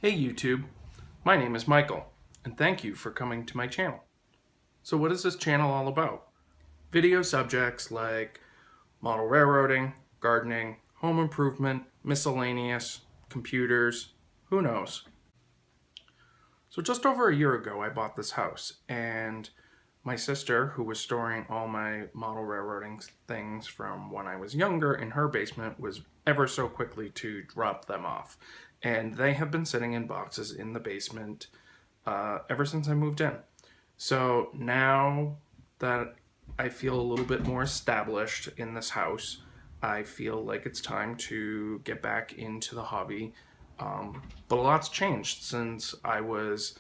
Hey YouTube, my name is Michael, and thank you for coming to my channel. So what is this channel all about? Video subjects like model railroading, gardening, home improvement, miscellaneous, computers, who knows. So just over a year ago I bought this house, and my sister, who was storing all my model railroading things from when I was younger in her basement, was ever so quickly to drop them off. And they have been sitting in boxes in the basement ever since I moved in. So now that I feel a little bit more established in this house, I feel like it's time to get back into the hobby. But a lot's changed since I was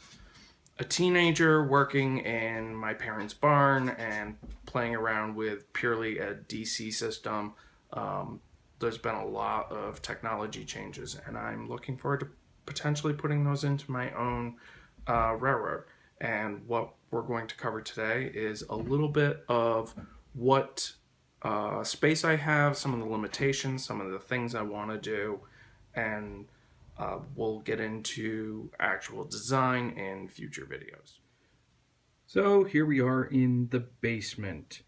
a teenager working in my parents' barn and playing around with purely a DC system. There's been a lot of technology changes, and I'm looking forward to potentially putting those into my own railroad. And what we're going to cover today is a little bit of what space I have, some of the limitations, some of the things I want to do, and we'll get into actual design in future videos. So here we are in the basement,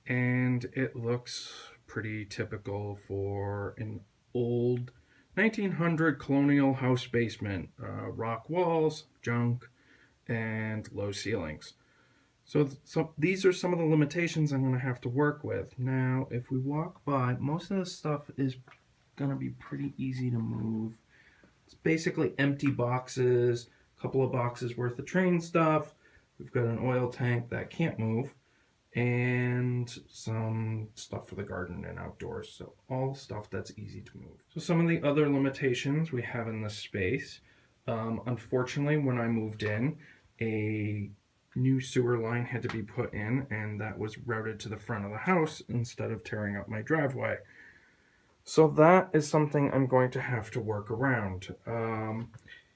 and it looks pretty typical for an old 1900 colonial house basement. Rock walls, junk, and low ceilings. So these are some of the limitations I'm going to have to work with. Now, if we walk by, most of this stuff is going to be pretty easy to move. It's basically empty boxes, a couple of boxes worth of train stuff. We've got an oil tank that can't move, and some stuff for the garden and outdoors. So all stuff that's easy to move. So some of the other limitations we have in this space. Unfortunately, when I moved in, a new sewer line had to be put in, and that was routed to the front of the house instead of tearing up my driveway. So that is something I'm going to have to work around.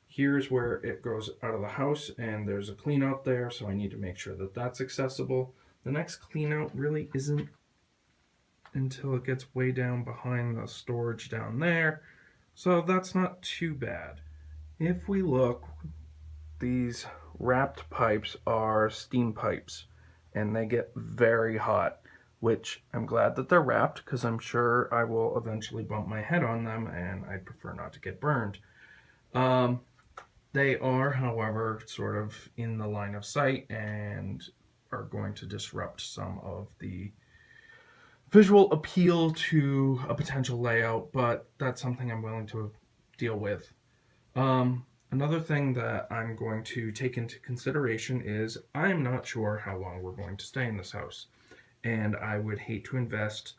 Here's where it goes out of the house, and there's a clean out there, so I need to make sure that that's accessible. The next clean out really isn't until it gets way down behind the storage down there, so that's not too bad. If we look, these wrapped pipes are steam pipes, and they get very hot, which I'm glad that they're wrapped because I'm sure I will eventually bump my head on them, and I'd prefer not to get burned. They are, however, sort of in the line of sight and are going to disrupt some of the visual appeal to a potential layout, but that's something I'm willing to deal with. Another thing that I'm going to take into consideration is I'm not sure how long we're going to stay in this house, and I would hate to invest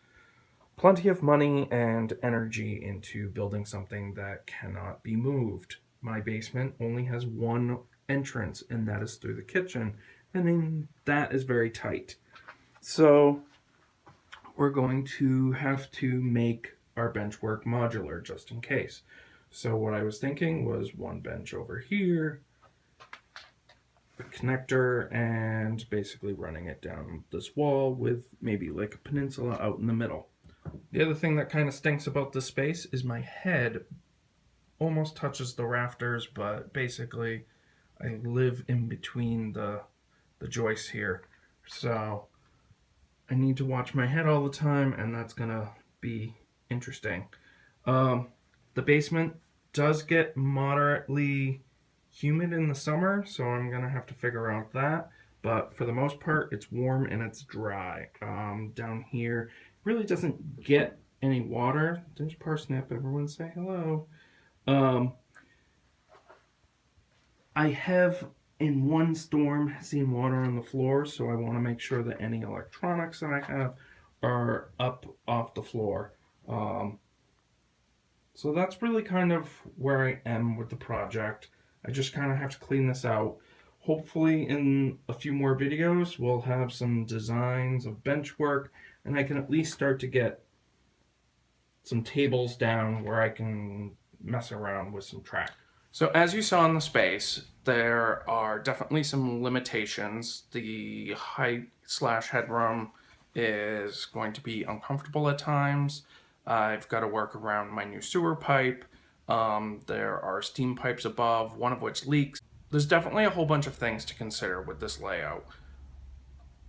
plenty of money and energy into building something that cannot be moved. My basement only has one entrance, and that is through the kitchen, and then that is very tight. So we're going to have to make our bench work modular just in case. So what I was thinking was one bench over here, a connector, and basically running it down this wall with maybe like a peninsula out in the middle. The other thing that kind of stinks about this space is my head almost touches the rafters, but basically I live in between the joists here. So I need to watch my head all the time, and that's gonna be interesting. The basement does get moderately humid in the summer, so I'm gonna have to figure out that. But for the most part, it's warm and it's dry. Down here, really doesn't get any water. There's Parsnip. Everyone say hello. I have in one storm seen water on the floor, so I want to make sure that any electronics that I have are up off the floor. So that's really kind of where I am with the project. I just kind of have to clean this out. Hopefully in a few more videos we'll have some designs of bench work, and I can at least start to get some tables down where I can mess around with some track. So as you saw in the space, there are definitely some limitations. The height / headroom is going to be uncomfortable at times. I've got to work around my new sewer pipe. There are steam pipes above, one of which leaks. There's definitely a whole bunch of things to consider with this layout.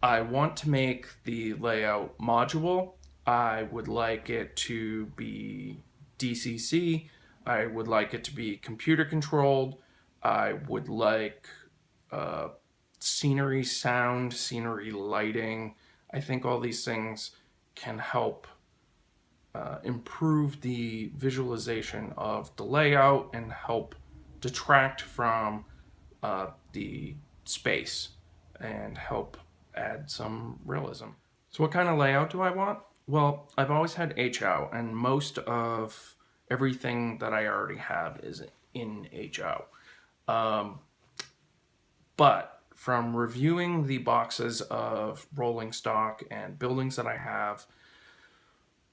I want to make the layout modular. I would like it to be DCC. I would like it to be computer controlled. I would like scenery sound, scenery lighting. I think all these things can help improve the visualization of the layout and help detract from the space and help add some realism. So what kind of layout do I want? Well, I've always had HO, and most of everything that I already have is in HO. But from reviewing the boxes of rolling stock and buildings that I have,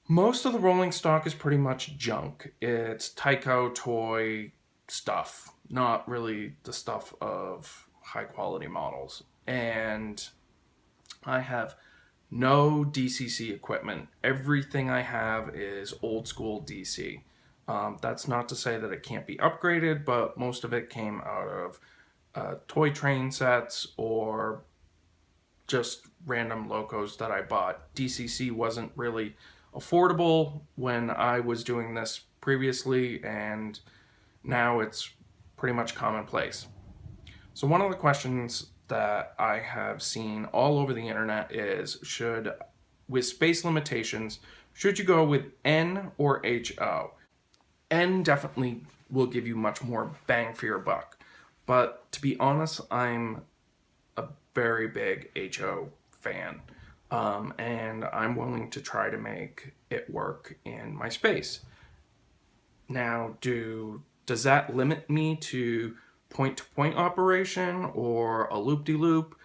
most of the rolling stock is pretty much junk. It's Tyco toy stuff, not really the stuff of high quality models. And I have no DCC equipment. Everything I have is old school DC. That's not to say that it can't be upgraded, but most of it came out of toy train sets or just random locos that I bought. DCC wasn't really affordable when I was doing this previously, and now it's pretty much commonplace. So one of the questions that I have seen all over the internet is, with space limitations, should you go with N or HO? N definitely will give you much more bang for your buck. But to be honest, I'm a very big HO fan. And I'm willing to try to make it work in my space. Now, does that limit me to point-to-point operation or a loop-de-loop?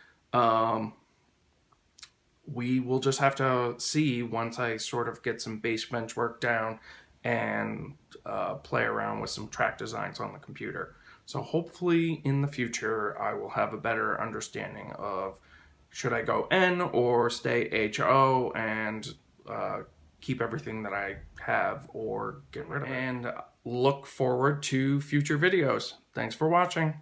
We will just have to see once I sort of get some base bench work down and play around with some track designs on the computer. So hopefully in the future I will have a better understanding of should I go N or stay HO and keep everything that I have or get rid of it. And look forward to future videos. Thanks for watching.